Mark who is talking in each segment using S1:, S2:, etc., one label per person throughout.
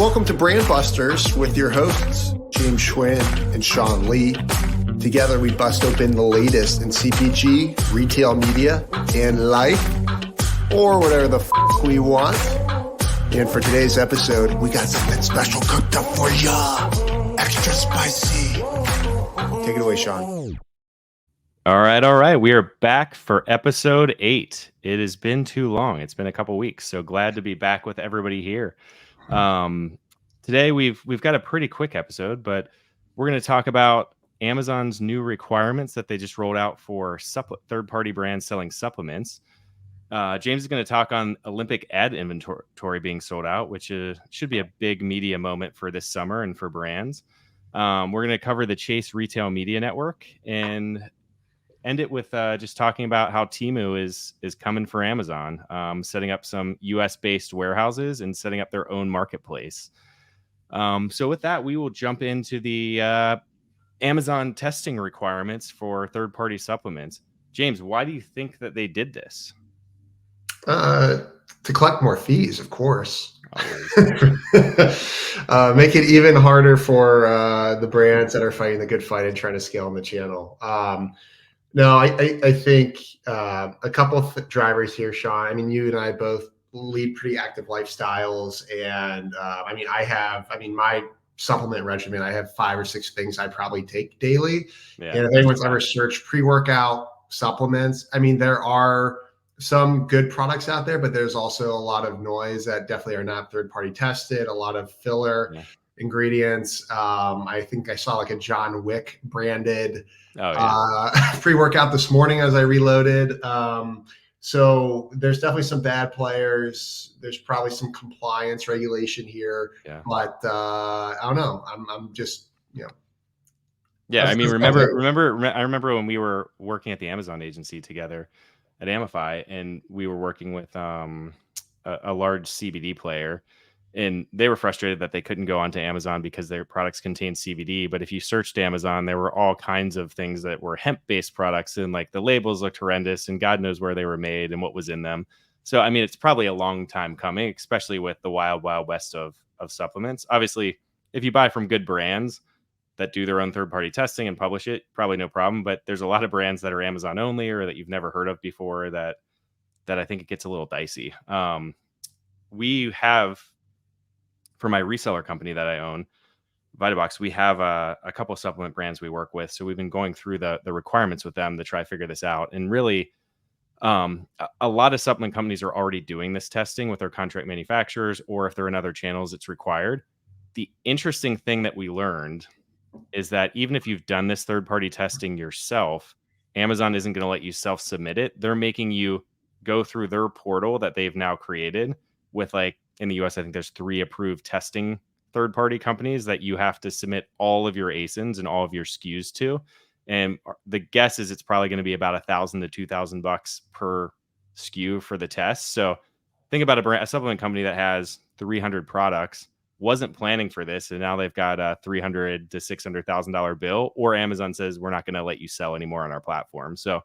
S1: Welcome to BrandBusters with your hosts, James Schwinn and Sean Lee. Together, we bust open the latest in CPG, retail media, and life, or whatever the we want. And for today's episode, we got something special cooked up for ya. Extra spicy. Take it away, Sean.
S2: All right. We are back for episode 8. It has been too long. It's been a couple weeks, so glad to be back with everybody here. Today we've got a pretty quick episode, but we're going to talk about Amazon's new requirements that they just rolled out for third-party brands selling supplements. James is going to talk on Olympic ad inventory being sold out, which should be a big media moment for this summer and for brands. We're going to cover the Chase Retail Media Network and end it with just talking about how Temu is coming for Amazon, setting up some US-based warehouses and setting up their own marketplace. So with that, we will jump into the Amazon testing requirements for third-party supplements. James, why do you think that they did this?
S1: To collect more fees, of course. Make it even harder for the brands that are fighting the good fight and trying to scale on the channel. No, I think a couple of drivers here, Sean. I mean, you and I both lead pretty active lifestyles, and my supplement regimen, I have 5 or 6 things I probably take daily.
S2: Yeah,
S1: and if anyone's ever searched pre-workout supplements, I mean, there are some good products out there, but there's also a lot of noise that definitely are not third-party tested, a lot of filler ingredients. I think I saw like a John Wick branded pre-workout this morning as I reloaded. So there's definitely some bad players. There's probably some compliance regulation here, but I don't know. I'm just,
S2: Yeah, I mean, I remember when we were working at the Amazon agency together at Amify, and we were working with a large CBD player, and they were frustrated that they couldn't go onto Amazon because their products contained CBD. But if you searched Amazon, there were all kinds of things that were hemp-based products, and like the labels looked horrendous, and God knows where they were made and what was in them. So, I mean, it's probably a long time coming, especially with the wild west of supplements. Obviously, if you buy from good brands that do their own third-party testing and publish it, probably no problem. But there's a lot of brands that are Amazon only or that you've never heard of before that I think it gets a little dicey. We have, for my reseller company that I own, VitaBox, we have a couple of supplement brands we work with. So we've been going through the requirements with them to try to figure this out. And really, a lot of supplement companies are already doing this testing with their contract manufacturers, or if they're in other channels, it's required. The interesting thing that we learned is that even if you've done this third-party testing yourself, Amazon isn't going to let you self-submit it. They're making you go through their portal that they've now created with, like, in the US, I think there's 3 approved testing third-party companies that you have to submit all of your ASINs and all of your SKUs to. And the guess is it's probably going to be about $1,000 to $2,000 per SKU for the test. So think about a supplement company that has 300 products, wasn't planning for this, and now they've got a $300,000 to $600,000 bill, or Amazon says we're not going to let you sell anymore on our platform. So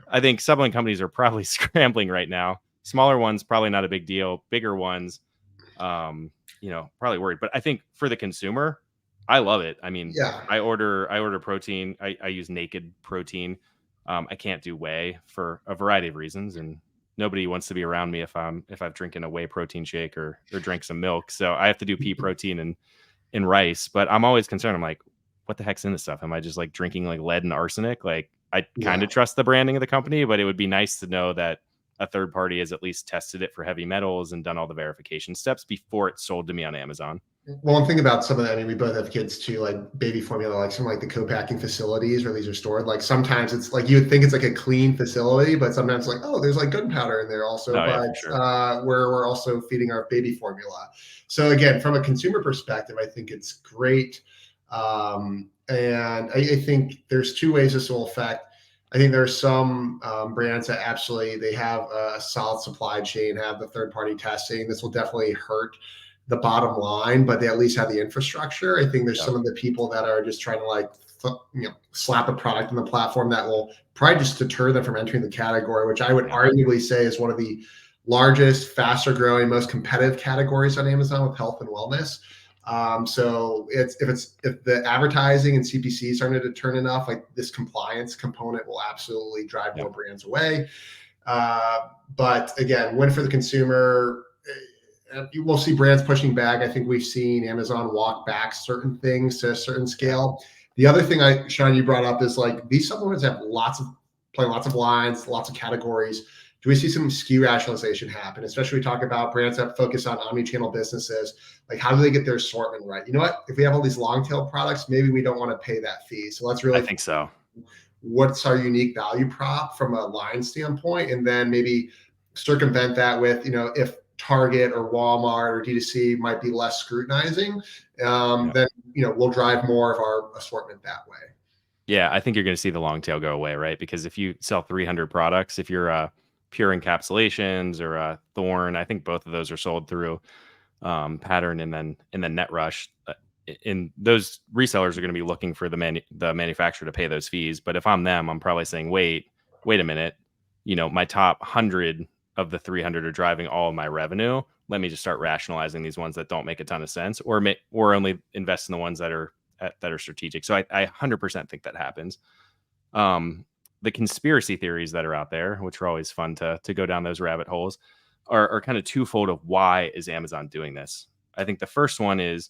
S2: I think supplement companies are probably scrambling right now. Smaller ones, probably not a big deal. Bigger ones, probably worried. But I think for the consumer, I love it. I mean, I order protein. I use Naked Protein. I can't do whey for a variety of reasons, and nobody wants to be around me if I've drinking a whey protein shake or drank some milk. So I have to do pea protein and rice. But I'm always concerned. I'm like, what the heck's in this stuff? Am I just like drinking like lead and arsenic? Like, I kind of trust the branding of the company, but it would be nice to know that a third party has at least tested it for heavy metals and done all the verification steps before it's sold to me on Amazon.
S1: Well, one thing about some of that, I mean, we both have kids too, like baby formula, like some like the co-packing facilities where these are stored. Like sometimes it's like you would think it's like a clean facility, but sometimes like, oh, there's like gunpowder in there also. Where we're also feeding our baby formula. So again, from a consumer perspective, I think it's great. And I think there's 2 ways this will affect. I think there are some brands that absolutely, they have a solid supply chain, have the third-party testing. This will definitely hurt the bottom line, but they at least have the infrastructure. I think there's some of the people that are just trying to like, slap a product on the platform that will probably just deter them from entering the category, which I would arguably say is one of the largest, faster growing, most competitive categories on Amazon with health and wellness. So if the advertising and CPC starting to turn enough, like this compliance component will absolutely drive more brands away. But again, win for the consumer. We'll see brands pushing back. I think we've seen Amazon walk back certain things to a certain scale. The other thing Sean, you brought up is like these supplements have lots of lines, lots of categories. Do we see some SKU rationalization happen? Especially we talk about brands that focus on omni-channel businesses. Like, how do they get their assortment right? You know what? If we have all these long tail products, maybe we don't want to pay that fee. So let's really
S2: I think so.
S1: What's our unique value prop from a line standpoint, and then maybe circumvent that with, if Target or Walmart or D2C might be less scrutinizing, then we'll drive more of our assortment that way.
S2: Yeah, I think you're going to see the long tail go away, right? Because if you sell 300 products, if you're Pure Encapsulations or Thorn, I think both of those are sold through Pattern and then NetRush. And those resellers are going to be looking for the manufacturer to pay those fees. But if I'm them, I'm probably saying, wait a minute, my top 100 of the 300 are driving all of my revenue. Let me just start rationalizing these ones that don't make a ton of sense, or only invest in the ones that are strategic. So I 100% think that happens. The conspiracy theories that are out there, which are always fun to go down those rabbit holes, are kind of twofold of why is Amazon doing this. I think the first one is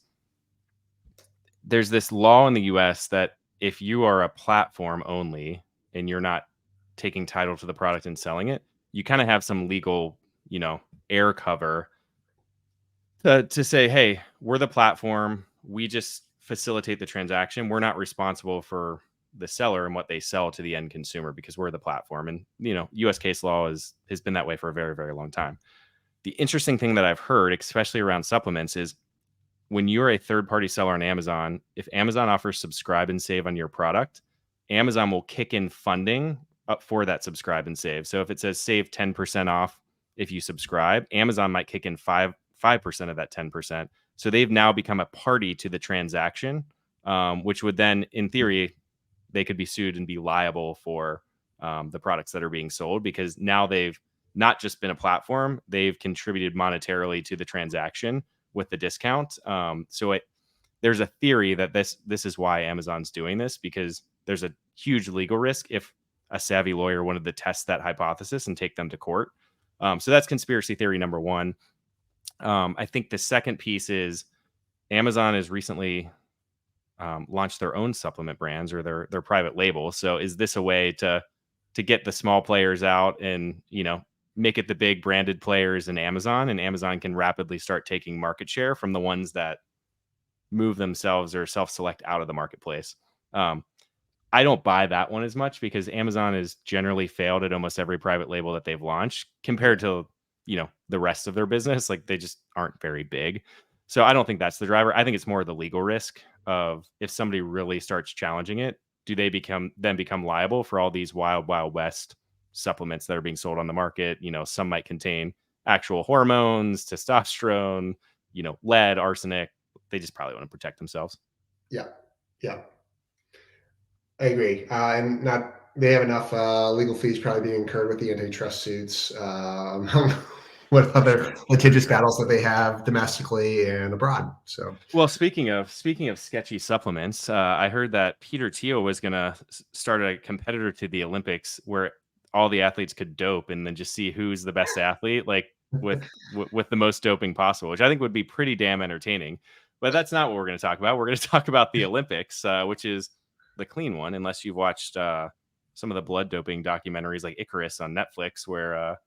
S2: there's this law in the US that if you are a platform only and you're not taking title to the product and selling it, you kind of have some legal, air cover to say, hey, we're the platform. We just facilitate the transaction. We're not responsible for the seller and what they sell to the end consumer because we're the platform. And, US case law has been that way for a very, very long time. The interesting thing that I've heard, especially around supplements, is when you're a third-party seller on Amazon, if Amazon offers subscribe and save on your product, Amazon will kick in funding up for that subscribe and save. So if it says save 10% off if you subscribe, Amazon might kick in 5% of that 10%. So they've now become a party to the transaction, which would then, in theory, they could be sued and be liable for the products that are being sold, because now they've not just been a platform, they've contributed monetarily to the transaction with the discount. So there's a theory that this is why Amazon's doing this, because there's a huge legal risk if a savvy lawyer wanted to test that hypothesis and take them to court. So that's conspiracy theory number one. I think the second piece is Amazon has recently launched their own supplement brands or their private label. So is this a way to get the small players out and, make it the big branded players in Amazon, and Amazon can rapidly start taking market share from the ones that move themselves or self-select out of the marketplace? I don't buy that one as much, because Amazon has generally failed at almost every private label that they've launched compared to, the rest of their business. Like, they just aren't very big. So I don't think that's the driver. I think it's more the legal risk of, if somebody really starts challenging it, do they become liable for all these wild west supplements that are being sold on the market? Some might contain actual hormones, testosterone, lead, arsenic. They just probably want to protect themselves.
S1: Yeah. I agree. And they have enough legal fees probably being incurred with the antitrust suits. What other litigious battles that they have domestically and abroad. So,
S2: well, speaking of sketchy supplements, I heard that Peter Thiel was going to start a competitor to the Olympics where all the athletes could dope and then just see who's the best athlete, like with the most doping possible, which I think would be pretty damn entertaining. But that's not what we're going to talk about. We're going to talk about the Olympics, which is the clean one, unless you've watched some of the blood doping documentaries like Icarus on Netflix, where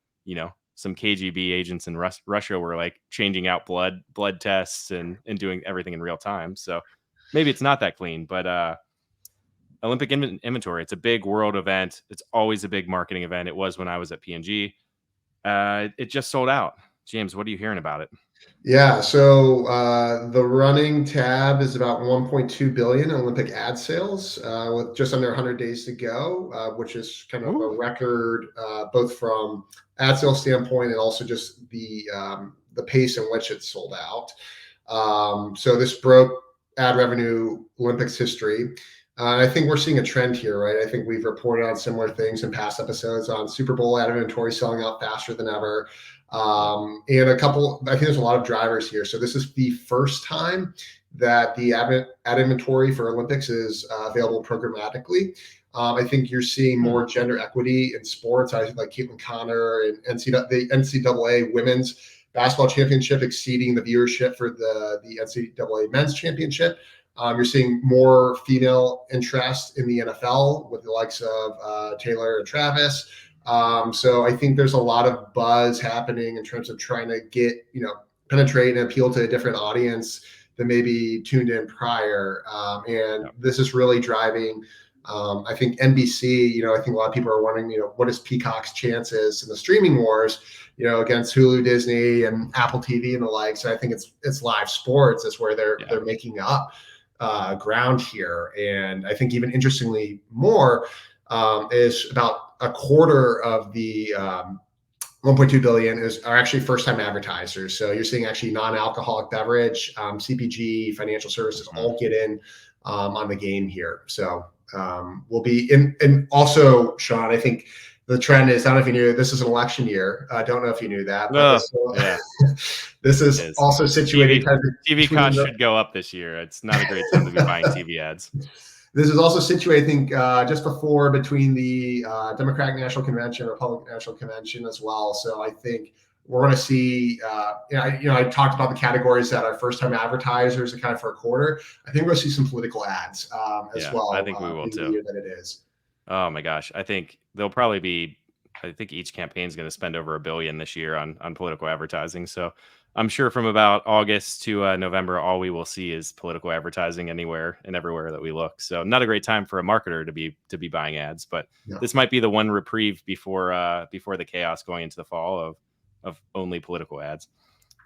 S2: some KGB agents in Russia were like changing out blood tests and doing everything in real time. So maybe it's not that clean, but Olympic inventory, it's a big world event. It's always a big marketing event. It was when I was at P&G. It just sold out. James, what are you hearing about it?
S1: Yeah, so the running tab is about 1.2 billion in Olympic ad sales with just under 100 days to go, which is kind of a record both from ad sales standpoint and also just the pace in which it's sold out. So this broke ad revenue Olympics history. I think we're seeing a trend here, right? I think we've reported on similar things in past episodes on Super Bowl ad inventory selling out faster than ever. And I think there's a lot of drivers here. So this is the first time that the ad inventory for Olympics is available programmatically. I think you're seeing more gender equity in sports. I think like Caitlin Connor and the NCAA women's basketball championship exceeding the viewership for the NCAA men's championship. You're seeing more female interest in the NFL with the likes of Taylor and Travis. So I think there's a lot of buzz happening in terms of trying to get, penetrate and appeal to a different audience that maybe tuned in prior. This is really driving, I think NBC, I think a lot of people are wondering, what is Peacock's chances in the streaming wars, against Hulu, Disney, and Apple TV and the like. So I think it's live sports. That's where they're making up ground here. And I think even interestingly more is about a quarter of the 1.2 billion are actually first-time advertisers. So you're seeing actually non-alcoholic beverage, CPG, financial services all get in on the game here. So we'll be in. And also, Sean, I think the trend is, I don't know if you knew, this is an election year. I don't know if you knew that, but this is also situated.
S2: TV costs should go up this year. It's not a great time to be buying TV ads.
S1: This is also situated, I think, just before between the Democratic National Convention, Republican National Convention as well. So I think we're going to see, I talked about the categories that are first-time advertisers account for a quarter. I think we're going to see some political ads as well.
S2: I think we will too.
S1: The year that it is.
S2: Oh my gosh. I think there'll probably be, I think each campaign is going to spend over $1 billion this year on political advertising. So I'm sure from about August to November, all we will see is political advertising anywhere and everywhere that we look. So not a great time for a marketer to be buying ads, but this might be the one reprieve before the chaos going into the fall of only political ads.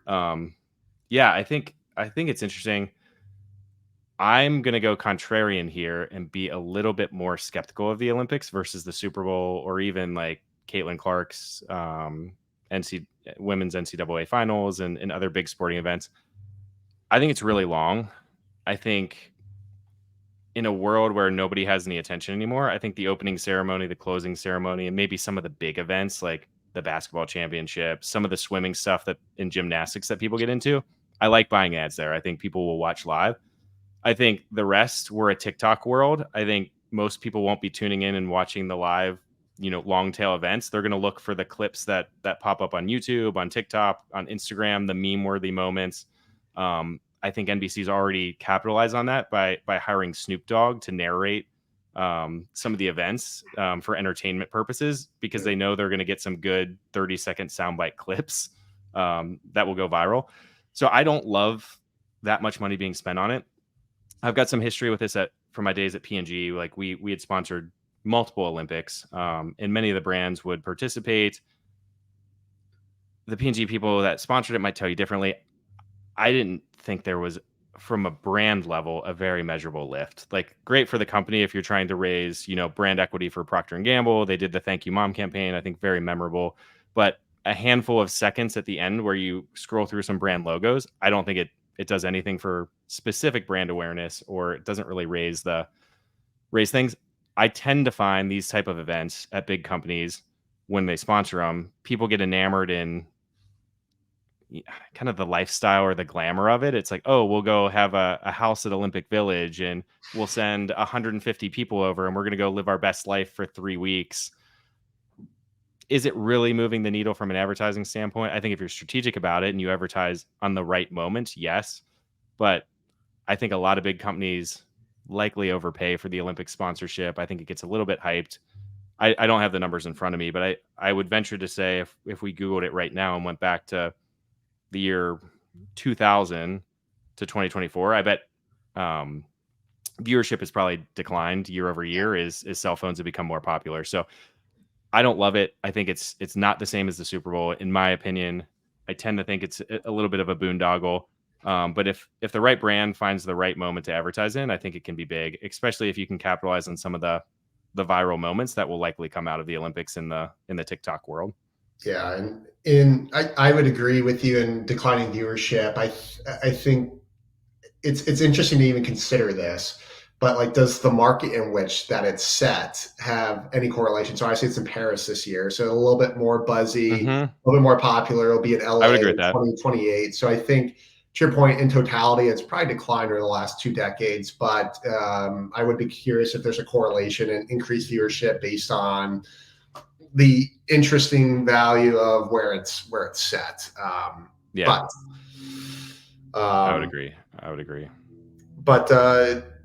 S2: I think it's interesting. I'm going to go contrarian here and be a little bit more skeptical of the Olympics versus the Super Bowl or even like Caitlin Clark's women's NCAA finals and other big sporting events. I think it's really long. I think in a world where nobody has any attention anymore, I think the opening ceremony, the closing ceremony, and maybe some of the big events like the basketball championship, some of the swimming stuff that in gymnastics that people get into, I like buying ads there. I think people will watch live. I think the rest, we're a TikTok world. I think most people won't be tuning in and watching the live, long tail events. They're going to look for the clips that pop up on YouTube, on TikTok, on Instagram, the meme worthy moments. I think NBC's already capitalized on that by hiring Snoop Dogg to narrate some of the events for entertainment purposes, because they know they're going to get some good 30-second soundbite clips that will go viral. So I don't love that much money being spent on it. I've got some history with this from my days at P&G. Like we had sponsored multiple Olympics, and many of the brands would participate. The P&G people that sponsored it might tell you differently. I didn't think there was, from a brand level, a very measurable lift. Like great for the company if you're trying to raise, brand equity for Procter & Gamble. They did the Thank You Mom campaign. I think very memorable. But a handful of seconds at the end where you scroll through some brand logos, I don't think it does anything for specific brand awareness, or it doesn't really raise things. I tend to find these type of events at big companies, when they sponsor them, people get enamored in kind of the lifestyle or the glamour of it. It's like, oh, we'll go have a house at Olympic Village and we'll send 150 people over and we're going to go live our best life for 3 weeks. Is it really moving the needle from an advertising standpoint? I think if you're strategic about it and you advertise on the right moment, yes. But I think a lot of big companies likely overpay for the Olympic sponsorship. I think it gets a little bit hyped. I don't have the numbers in front of me, but I would venture to say if we Googled it right now and went back to the year 2000 to 2024, I bet viewership has probably declined year over year as cell phones have become more popular. So I don't love it. I think it's not the same as the Super Bowl. In my opinion, I tend to think it's a little bit of a boondoggle. But if the right brand finds the right moment to advertise in, I think it can be big, especially if you can capitalize on some of the viral moments that will likely come out of the Olympics in the TikTok world.
S1: Yeah, and I would agree with you in declining viewership. I think it's interesting to even consider this, but like, does the market in which that it's set have any correlation? So I see it's in Paris this year, so a little bit more buzzy, a little bit more popular. It'll be in LA
S2: I would agree with
S1: in
S2: that.
S1: 2028. So I think, to your point, in totality, it's probably declined over the last 2 decades. But I would be curious if there's a correlation in increased viewership based on the interesting value of where it's set.
S2: Yeah.
S1: But
S2: I would agree.
S1: But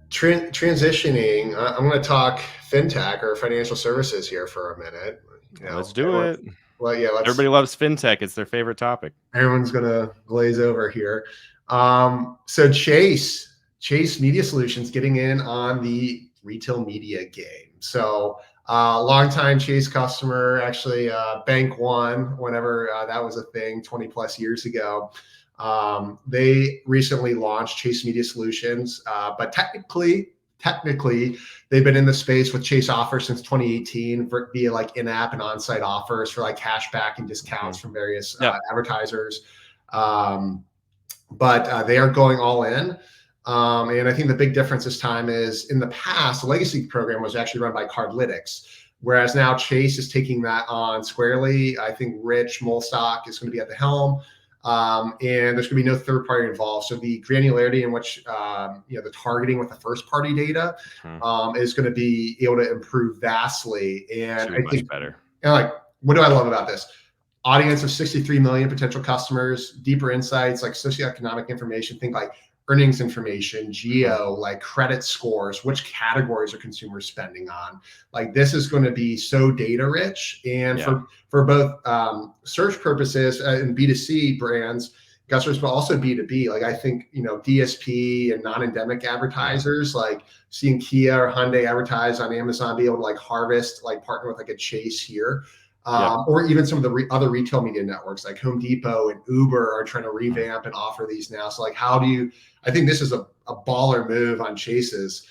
S1: transitioning, I'm going to talk fintech or financial services here for a minute.
S2: Let's do it.
S1: Well, yeah,
S2: everybody loves fintech. It's their favorite topic.
S1: Everyone's going to glaze over here. So Chase Media Solutions getting in on the retail media game. So longtime Chase customer, actually Bank One, whenever that was a thing 20 plus years ago. They recently launched Chase Media Solutions, but technically they've been in the space with Chase Offers since 2018 via like in-app and on-site offers for like cashback and discounts from various advertisers. But they are going all in. And I think the big difference this time is, in the past, the legacy program was actually run by Cardlytics, whereas now Chase is taking that on squarely. I think Rich Molstock is going to be at the helm. And there's going to be no third party involved. So the granularity in which the targeting with the first party data is going to be able to improve vastly. And I think
S2: better.
S1: And like, what do I love about this? Audience of 63 million potential customers, deeper insights like socioeconomic information, think like earnings information, geo, like credit scores, which categories are consumers spending on. Like, this is going to be so data rich. And for both search purposes and B2C brands, customers, but also B2B. Like, I think, DSP and non-endemic advertisers, like seeing Kia or Hyundai advertise on Amazon, be able to like harvest, like partner with like a Chase here. Or even some of the other retail media networks like Home Depot and Uber are trying to revamp and offer these now. So like, I think this is a baller move on Chase's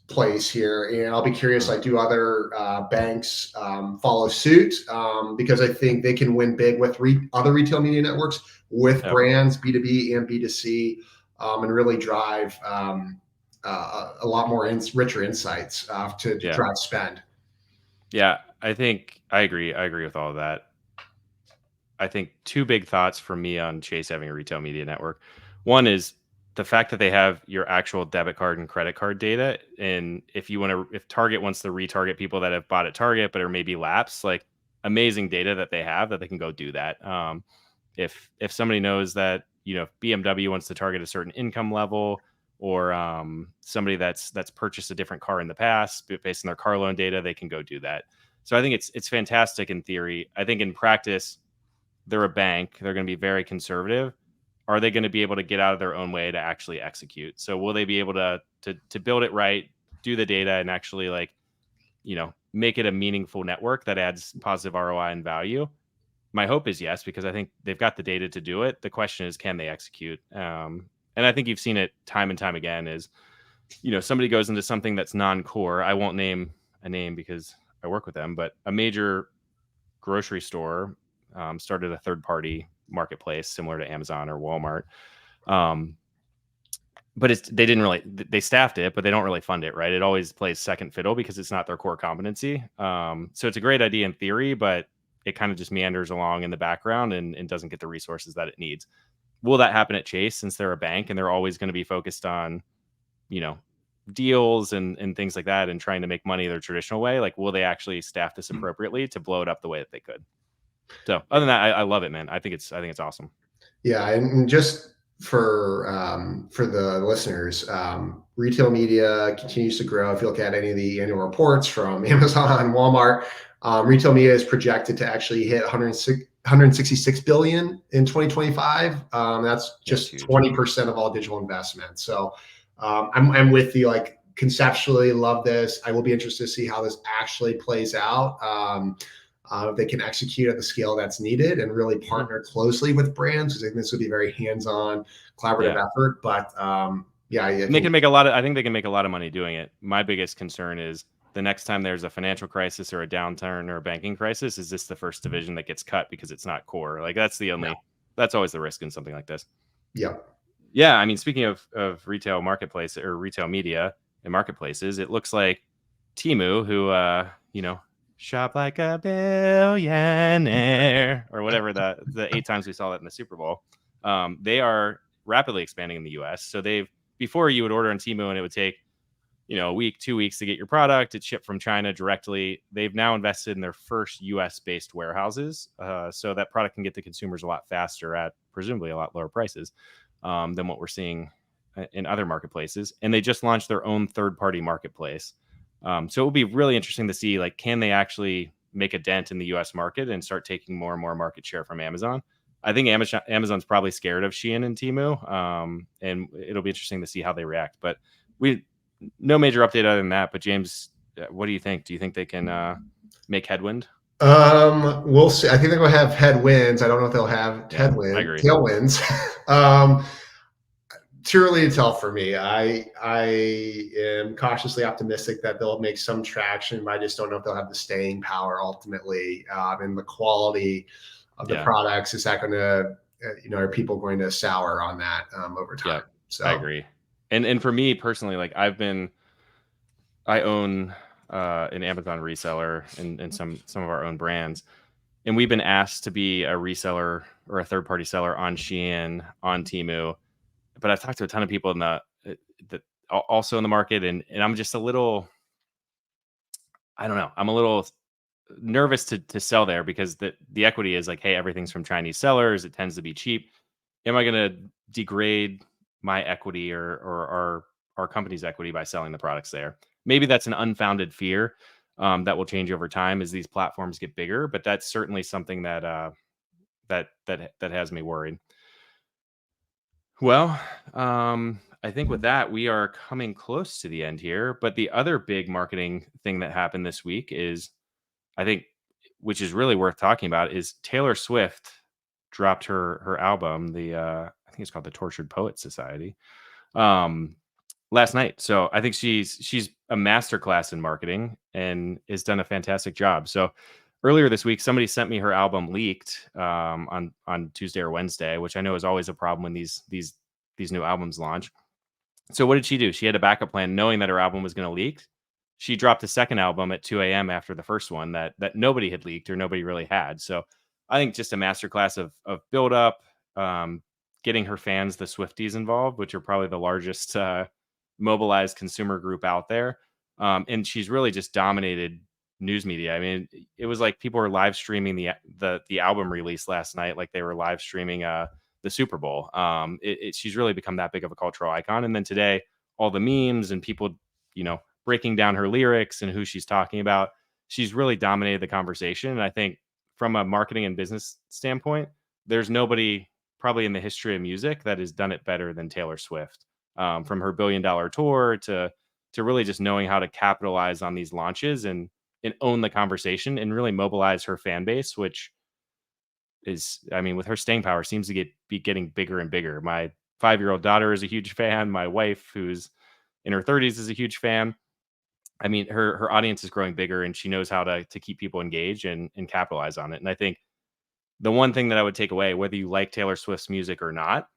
S1: place here. And I'll be curious, like, do other banks follow suit? Because I think they can win big with other retail media networks, with brands, B2B and B2C, and really drive a lot more richer insights to drive spend.
S2: Yeah, I think I agree. I agree with all of that. I think 2 big thoughts for me on Chase having a retail media network. One is the fact that they have your actual debit card and credit card data. And if Target wants to retarget people that have bought at Target but are maybe lapsed, like, amazing data that they have that they can go do that. If somebody knows that, BMW wants to target a certain income level, or somebody that's purchased a different car in the past, based on their car loan data, they can go do that. So I think it's fantastic in theory. I think in practice, they're a bank. They're going to be very conservative. Are they going to be able to get out of their own way to actually execute? So will they be able to build it right, do the data, and actually, like, make it a meaningful network that adds positive ROI and value? My hope is yes, because I think they've got the data to do it. The question is, can they execute? And I think you've seen it time and time again is, somebody goes into something that's non-core. I won't name a name because I work with them, but a major grocery store started a third-party marketplace similar to Amazon or Walmart. But they staffed it, but they don't really fund it, right? It always plays second fiddle because it's not their core competency. So it's a great idea in theory, but it kind of just meanders along in the background and doesn't get the resources that it needs. Will that happen at Chase, since they're a bank and they're always going to be focused on, deals and things like that and trying to make money their traditional way? Like, will they actually staff this appropriately to blow it up the way that they could? So other than that, I love it, man. I think it's awesome.
S1: Yeah. And just for the listeners, retail media continues to grow. If you look at any of the annual reports from Amazon, Walmart, retail media is projected to actually hit 166 billion in 2025. That's just 20% of all digital investment. So I'm with you. Like, conceptually, love this. I will be interested to see how this actually plays out. If they can execute at the scale that's needed and really partner closely with brands, because I think this would be a very hands-on, collaborative effort. But they can make a lot of.
S2: I think they can make a lot of money doing it. My biggest concern is, the next time there's a financial crisis or a downturn or a banking crisis, is this the first division that gets cut because it's not core? Like, that's the only. That's always the risk in something like this.
S1: Yep.
S2: Yeah, I mean, speaking of retail marketplace or retail media and marketplaces, it looks like Temu, who shop like a billionaire or whatever the 8 times we saw that in the Super Bowl. They are rapidly expanding in the US. So before you would order on Temu and it would take a week, 2 weeks to get your product. It's shipped from China directly. They've now invested in their first US based warehouses. So that product can get to consumers a lot faster at presumably a lot lower prices than what we're seeing in other marketplaces. And they just launched their own third party marketplace. So it will be really interesting to see, like, can they actually make a dent in the US market and start taking more and more market share from Amazon? I think Amazon's probably scared of Shein and Temu, and it'll be interesting to see how they react. But no major update other than that. But James, what do you think? Do you think they can make headwind?
S1: We'll see. I think they're going to have headwinds. I don't know if they'll have tailwinds. Too early to tell for me. I am cautiously optimistic that they'll make some traction, but I just don't know if they'll have the staying power ultimately, and the quality of the products. Is that going to, are people going to sour on that over time?
S2: Yeah, so I agree. And for me personally, like I own an Amazon reseller and some of our own brands, and we've been asked to be a reseller or a third party seller on Shein, on Temu. But I've talked to a ton of people in that also in the market, and I'm just a little, I don't know, I'm a little nervous to sell there because the equity is like, hey, everything's from Chinese sellers. It tends to be cheap. Am I going to degrade my equity or our company's equity by selling the products there? Maybe that's an unfounded fear that will change over time as these platforms get bigger. But that's certainly something that has me worried. Well, I think with that, we are coming close to the end here. But the other big marketing thing that happened this week is, I think, which is really worth talking about, is Taylor Swift dropped her album, I think it's called the Tortured Poet Society, last night. So I think she's a masterclass in marketing and has done a fantastic job. So earlier this week, somebody sent me her album leaked on Tuesday or Wednesday, which I know is always a problem when these new albums launch. So what did she do? She had a backup plan, knowing that her album was going to leak. She dropped a second album at 2 a.m. after the first one that nobody had leaked or nobody really had. So I think just a masterclass of build up, getting her fans, the Swifties, involved, which are probably the largest mobilized consumer group out there. And she's really just dominated news media. I mean, it was like people were live streaming the album release last night, like they were live streaming the Super Bowl. She's really become that big of a cultural icon. And then today, all the memes and people, breaking down her lyrics and who she's talking about, she's really dominated the conversation. And I think from a marketing and business standpoint, there's nobody probably in the history of music that has done it better than Taylor Swift. From her $1 billion tour to really just knowing how to capitalize on these launches and own the conversation and really mobilize her fan base, which is, I mean, with her staying power, seems to be getting bigger and bigger. My 5-year-old daughter is a huge fan. My wife, who's in her 30s, is a huge fan. I mean, her audience is growing bigger, and she knows how to keep people engaged and capitalize on it. And I think the one thing that I would take away, whether you like Taylor Swift's music or not,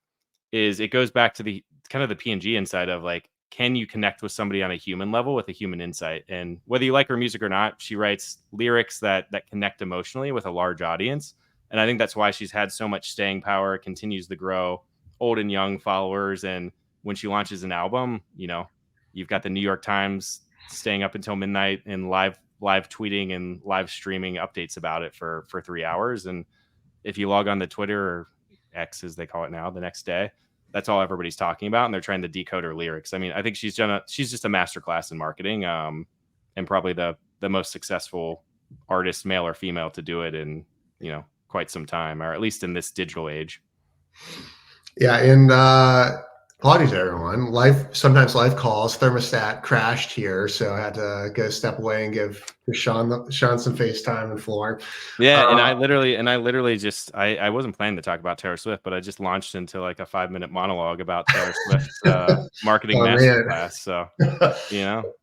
S2: is it goes back to the kind of the P&G inside of, like, can you connect with somebody on a human level with a human insight? And whether you like her music or not, she writes lyrics that connect emotionally with a large audience. And I think that's why she's had so much staying power, continues to grow old and young followers. And when she launches an album, you've got the New York Times staying up until midnight and live tweeting and live streaming updates about it for 3 hours. And if you log on to Twitter, or X as they call it now, the next day, that's all everybody's talking about. And they're trying to decode her lyrics. I mean, I think she's just a masterclass in marketing, and probably the most successful artist, male or female, to do it in, quite some time, or at least in this digital age.
S1: Yeah. And apologies to everyone. Sometimes life calls. Thermostat crashed here, so I had to go step away and give Sean some FaceTime and Floor.
S2: Yeah, and I literally just I wasn't planning to talk about Taylor Swift, but I just launched into like a 5-minute monologue about Taylor Swift's marketing masterclass. So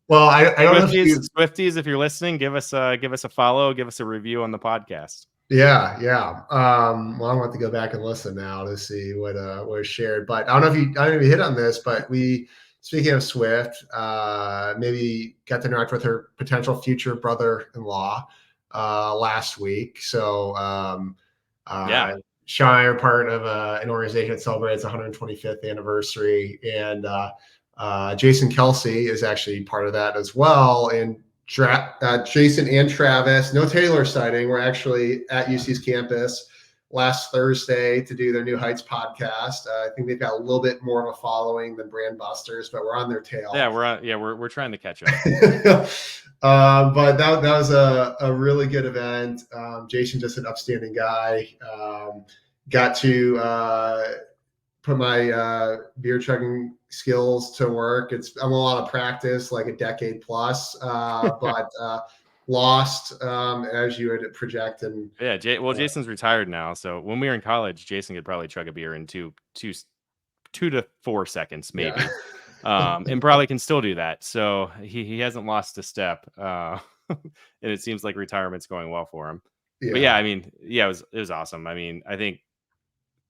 S1: well, I don't know
S2: Swifties, if you're listening, give us a follow, give us a review on the podcast.
S1: Yeah, yeah. Well, I'm going to go back and listen now to see what was shared. But I don't know if you hit on this, but speaking of Swift, maybe got to interact with her potential future brother-in-law last week. So
S2: Yeah.
S1: Sean and I are part of an organization that celebrates 125th anniversary, and Jason Kelsey is actually part of that as well. And Jason and Travis, no Taylor sighting. We're actually at UC's campus last Thursday to do their New Heights podcast. I think they've got a little bit more of a following than BrandBusters, but we're on their tail.
S2: Yeah, we're trying to catch up.
S1: But that was a really good event. Jason's just an upstanding guy. Got to put my beer chugging skills to work. I'm a lot of practice, like a decade plus, but lost as you would project. And
S2: yeah, Jason's retired now, so when we were in college, Jason could probably chug a beer in two to 4 seconds, maybe.
S1: Yeah.
S2: And probably can still do that. So he hasn't lost a step. And it seems like retirement's going well for him.
S1: Yeah.
S2: But yeah, I mean, yeah, it was awesome. I mean, I think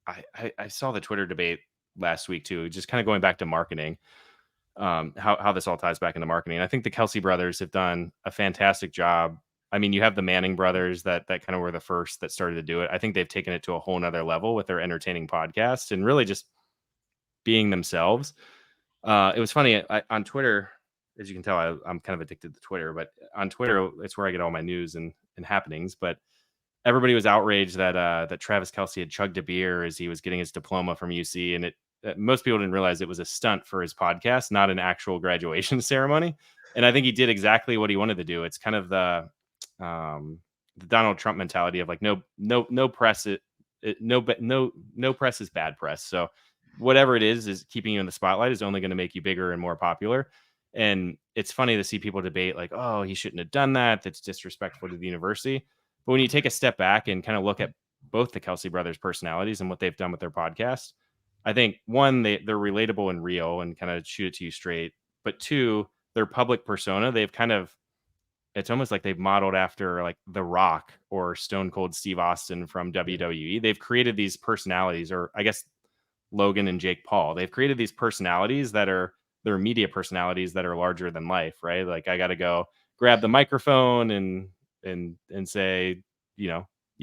S2: I saw the Twitter debate last week too, just kind of going back to marketing, how this all ties back into marketing. I think the Kelsey brothers have done a fantastic job. I mean, you have the Manning brothers that kind of were the first that started to do it. I think they've taken it to a whole nother level with their entertaining podcast and really just being themselves. It was funny on Twitter, as you can tell, I'm kind of addicted to Twitter, but on Twitter, it's where I get all my news and happenings. But everybody was outraged that Travis Kelsey had chugged a beer as he was getting his diploma from UC, and most people didn't realize it was a stunt for his podcast, not an actual graduation ceremony. And I think he did exactly what he wanted to do. It's kind of the Donald Trump mentality of like no press no press is bad press. So whatever it is keeping you in the spotlight is only going to make you bigger and more popular. And it's funny to see people debate like, oh, he shouldn't have done that. That's disrespectful to the university. But when you take a step back and kind of look at both the Kelsey brothers' personalities and what they've done with their podcast, I think one, they're relatable and real and kind of shoot it to you straight. But two, their public persona, it's almost like they've modeled after like The Rock or Stone Cold Steve Austin from WWE. They've created these personalities, or I guess Logan and Jake Paul. They've created these personalities that are their media personalities that are larger than life, right? Like I got to go grab the microphone and say, you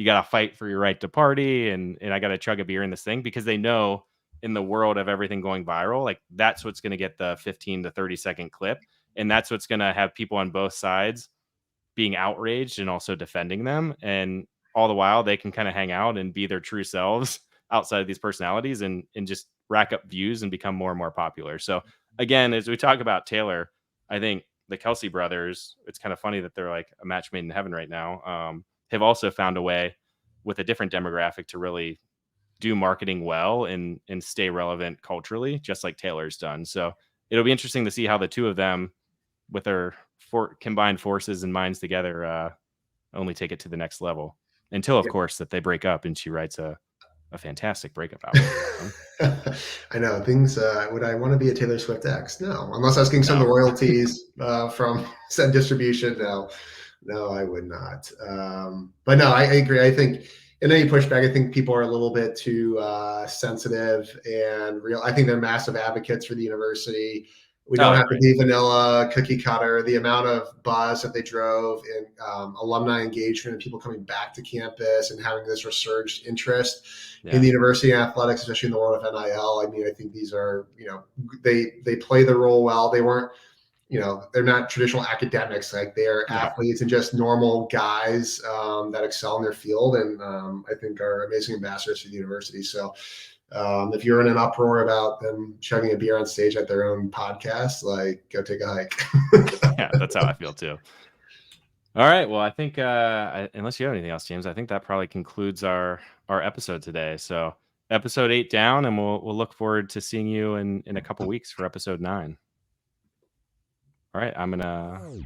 S2: got to fight for your right to party, and I got to chug a beer in this thing, because they know in the world of everything going viral, like that's what's going to get the 15 to 30-second clip, and that's what's going to have people on both sides being outraged and also defending them. And all the while they can kind of hang out and be their true selves outside of these personalities and just rack up views and become more and more popular. So again, as we talk about Taylor, I think the Kelsey brothers, it's kind of funny that they're like a match made in heaven right now, have also found a way with a different demographic to really do marketing well and stay relevant culturally, just like Taylor's done. So it'll be interesting to see how the two of them, with their combined forces and minds together, only take it to the next level. Until, of course, that they break up and she writes a fantastic breakup album.
S1: I know things. Would I want to be a Taylor Swift ex? No, unless I was getting some of the royalties from said distribution. No, I would not. But no, I agree. I think in any pushback, I think people are a little bit too sensitive and real. I think they're massive advocates for the university. We don't have to be vanilla cookie cutter. The amount of buzz that they drove in alumni engagement and people coming back to campus and having this resurged interest in the university and athletics, especially in the world of NIL. I mean, I think these are, they play the role well. They weren't, they're not traditional academics. Like they're athletes and just normal guys that excel in their field, and I think are amazing ambassadors for the university. So if you're in an uproar about them chugging a beer on stage at their own podcast, like go take a hike.
S2: Yeah, that's how I feel too. All right. Well, I think unless you have anything else, James, I think that probably concludes our episode today. So episode 8 down, and we'll look forward to seeing you in a couple weeks for episode 9. All right. I'm gonna